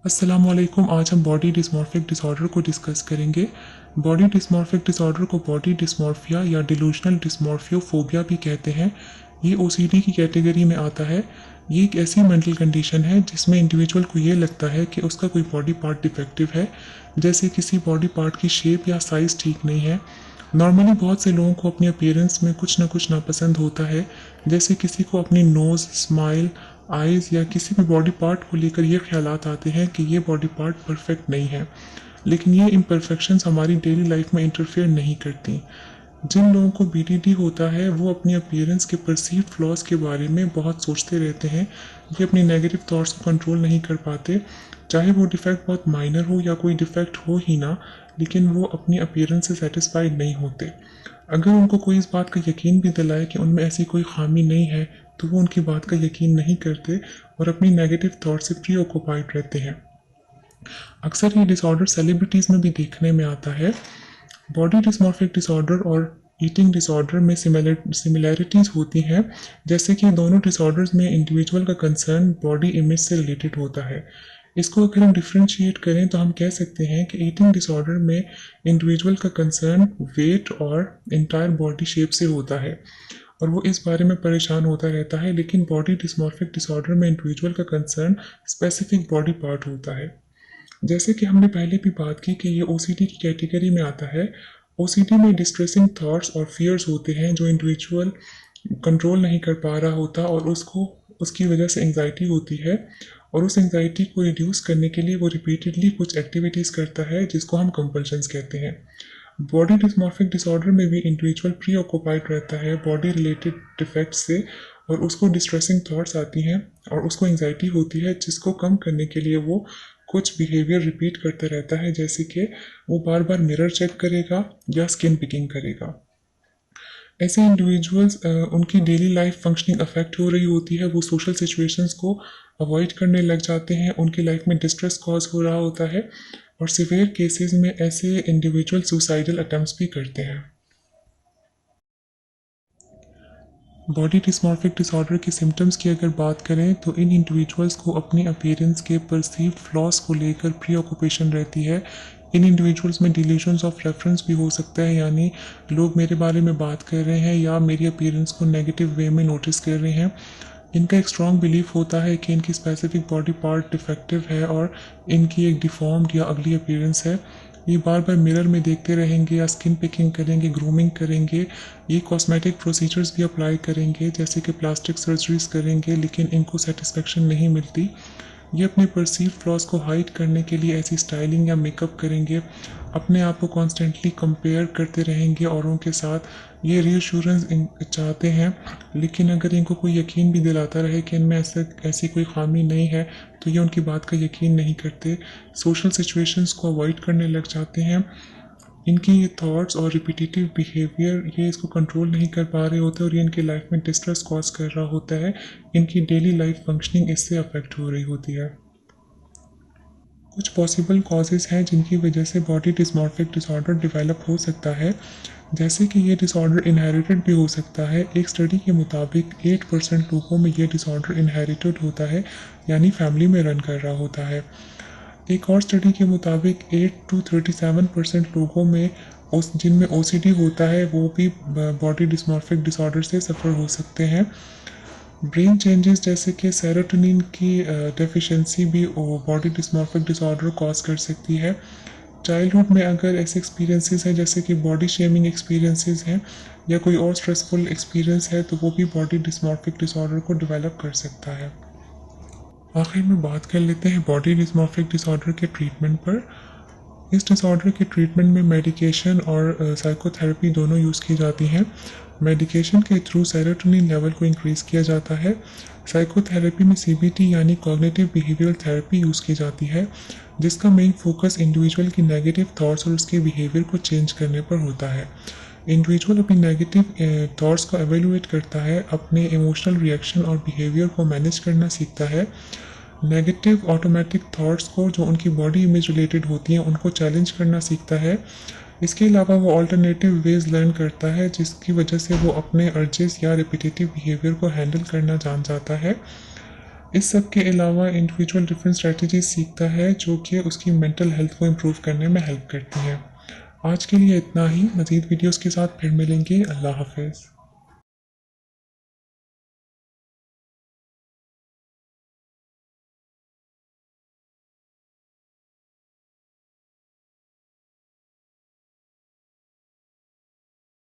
अस्सलामुअलैकुम। आज हम बॉडी डिस्मॉर्फिक डिसऑर्डर को डिस्कस करेंगे। बॉडी डिस्मॉर्फिक डिसऑर्डर को बॉडी डिस्मॉर्फिया या डिलूशनल डिस्मॉर्फियोफोबिया भी कहते हैं। ये ओसीडी की कैटेगरी में आता है। ये एक ऐसी मेंटल कंडीशन है जिसमें इंडिविजुअल को ये लगता है कि उसका कोई बॉडी पार्ट डिफेक्टिव है, जैसे किसी बॉडी पार्ट की शेप या साइज़ ठीक नहीं है। नॉर्मली बहुत से लोगों को अपनी अपीयरेंस में कुछ ना कुछ नापसंद होता है, जैसे किसी को अपनी नोज़, स्माइल, आइज़ या किसी भी बॉडी पार्ट को लेकर ये ख्यालात आते हैं कि ये बॉडी पार्ट परफेक्ट नहीं है। लेकिन ये इम्परफेक्शंस हमारी डेली लाइफ में इंटरफेयर नहीं करती। जिन लोगों को बीडीडी होता है वो अपनी अपीयरेंस के परसीव्ड फ्लॉज के बारे में बहुत सोचते रहते हैं। ये अपनी नेगेटिव थॉट्स को कंट्रोल नहीं कर पाते, चाहे वो डिफेक्ट बहुत माइनर हो या कोई डिफेक्ट हो ही ना, लेकिन वो अपनी अपीयरेंस से सेटिस्फाइड नहीं होते। अगर उनको कोई इस बात का यकीन भी दिलाए कि उनमें ऐसी कोई खामी नहीं है, तो वो उनकी बात का यकीन नहीं करते और अपनी नेगेटिव थॉट से प्री ऑक्यूपाइड रहते हैं। अक्सर ये डिसऑर्डर सेलिब्रिटीज़ में भी देखने में आता है। बॉडी डिस्मॉर्फिक डिसऑर्डर और ईटिंग डिसऑर्डर में सिमिलैरिटीज़ होती हैं, जैसे कि दोनों डिसऑर्डर्स में इंडिविजुअल का कंसर्न बॉडी इमेज से रिलेटेड होता है। इसको अगर हम डिफ्रेंशिएट करें तो हम कह सकते हैं कि ईटिंग डिसऑर्डर में इंडिविजुअल का कंसर्न वेट और इंटायर बॉडी शेप से होता है और वो इस बारे में परेशान होता रहता है, लेकिन बॉडी डिस्मॉर्फिक डिसऑर्डर में इंडिविजुअल का कंसर्न स्पेसिफिक बॉडी पार्ट होता है। जैसे कि हमने पहले भी बात की कि ये ओसीडी की कैटेगरी में आता है। ओसीडी में डिस्ट्रेसिंग थॉट्स और फियर्स होते हैं जो इंडिविजुअल कंट्रोल नहीं कर पा रहा होता और उसको उसकी वजह से एंग्जाइटी होती है, और उस एंग्जाइटी को रिड्यूस करने के लिए वो रिपीटेडली कुछ एक्टिविटीज़ करता है जिसको हम कंपल्शंस कहते हैं। बॉडी डिस्मॉर्फिक डिसऑर्डर में भी इंडिविजुअल प्री ऑक्यूपाइड रहता है बॉडी रिलेटेड डिफेक्ट से, और उसको डिस्ट्रेसिंग थॉट्स आती हैं और उसको एंग्जाइटी होती है, जिसको कम करने के लिए वो कुछ बिहेवियर रिपीट करता रहता है, जैसे कि वो बार बार मिरर चेक करेगा या स्किन पिकिंग करेगा। ऐसे इंडिविजुअल्स उनकी डेली लाइफ फंक्शनिंग अफेक्ट हो रही होती है, वो सोशल सिचुएशंस को अवॉइड करने लग जाते हैं, उनकी लाइफ में डिस्ट्रेस कॉज हो रहा होता है और सिवियर केसेस में ऐसे इंडिविजुअल सुसाइडल अटेम्प्ट्स भी करते हैं। बॉडी डिस्मॉर्फिक डिसऑर्डर के सिम्टम्स की अगर बात करें तो इन इंडिविजुअल्स को अपनी अपीयरेंस के परसीव्ड फ्लॉस को लेकर प्री ऑक्यूपेशन रहती है। इन इंडिविजुअल्स में डिलीशंस ऑफ रेफरेंस भी हो सकता है, यानी लोग मेरे बारे में बात कर रहे हैं या मेरी अपीयरेंस को नेगेटिव वे में नोटिस कर रहे हैं। इनका एक स्ट्रॉन्ग बिलीफ होता है कि इनकी स्पेसिफिक बॉडी पार्ट डिफेक्टिव है और इनकी एक डिफॉर्म्ड या अगली अपीयरेंस है। ये बार बार मिरर में देखते रहेंगे या स्किन पिकिंग करेंगे, ग्रूमिंग करेंगे। ये कॉस्मेटिक प्रोसीजर्स भी अप्लाई करेंगे, जैसे कि प्लास्टिक सर्जरीज करेंगे, लेकिन इनको सेटिस्फेक्शन नहीं मिलती। ये अपने परसीव फ्लॉज को हाइड करने के लिए ऐसी स्टाइलिंग या मेकअप करेंगे, अपने आप को कॉन्स्टेंटली कंपेयर करते रहेंगे औरों के साथ। ये रीअश्योरेंस चाहते हैं, लेकिन अगर इनको कोई यकीन भी दिलाता रहे कि इनमें ऐसी कोई खामी नहीं है, तो ये उनकी बात का यकीन नहीं करते। सोशल सिचुएशंस को अवॉइड करने लग जाते हैं। इनकी ये थॉट्स और रिपीटेटिव बिहेवियर ये इसको कंट्रोल नहीं कर पा रहे होते और ये इनकी लाइफ में डिस्ट्रेस कॉज कर रहा होता है। इनकी डेली लाइफ फंक्शनिंग इससे अफेक्ट हो रही होती है। कुछ पॉसिबल कॉजेज़ हैं जिनकी वजह से बॉडी डिस्मॉर्फिक डिसऑर्डर डेवलप हो सकता है, जैसे कि ये डिसऑर्डर इनहेरिटेड भी हो सकता है। एक स्टडी के मुताबिक 8% लोगों में ये डिसऑर्डर इनहेरिटेड होता है, यानी फैमिली में रन कर रहा होता है। एक और स्टडी के मुताबिक 8 to 37% लोगों में जिनमें ओसीडी होता है वो भी बॉडी डिस्मॉर्फिक डिसऑर्डर से सफ़र हो सकते हैं। ब्रेन चेंजेस जैसे कि सेरोटोनिन की डेफिशिएंसी भी बॉडी डिस्मॉर्फिक डिसऑर्डर कॉज कर सकती है। चाइल्डहुड में अगर ऐसे एक्सपीरियंसेस हैं जैसे कि बॉडी शेमिंग एक्सपीरियंसेस हैं या कोई और स्ट्रेसफुल एक्सपीरियंस है, तो वो भी बॉडी डिस्मॉर्फिक डिसऑर्डर को डेवलप कर सकता है। आखिर में बात कर लेते हैं बॉडी डिस्मॉर्फिक डिसऑर्डर के ट्रीटमेंट पर। इस डिसऑर्डर के ट्रीटमेंट में मेडिकेशन और साइकोथेरेपी दोनों यूज़ की जाती हैं। मेडिकेशन के थ्रू सेरोटोनिन लेवल को इंक्रीज़ किया जाता है। साइकोथेरेपी में सीबीटी यानी कॉग्निटिव बिहेवियरल थेरेपी यूज़ की जाती है, जिसका मेन फोकस इंडिविजुअल की नेगेटिव थॉट्स और उसके बिहेवियर को चेंज करने पर होता है। इंडिविजुअल अपनी नेगेटिव थॉट्स को एवेल्युएट करता है, अपने इमोशनल रिएक्शन और बिहेवियर को मैनेज करना सीखता है। नेगेटिव ऑटोमेटिक थॉट्स को जो उनकी बॉडी इमेज रिलेटेड होती हैं उनको चैलेंज करना सीखता है। इसके अलावा वो अल्टरनेटिव वेज लर्न करता है, जिसकी वजह से वो अपने अर्जेस या रिपीटेटिव बिहेवियर को हैंडल करना जान जाता है। इस सब के अलावा इंडिविजुअल डिफरेंट स्ट्रेटजीज सीखता है जो कि उसकी मेंटल हेल्थ को इम्प्रूव करने में हेल्प करती हैं। आज के लिए इतना ही। मज़ीद वीडियोस के साथ फिर मिलेंगे। अल्लाह हाफ़िज़।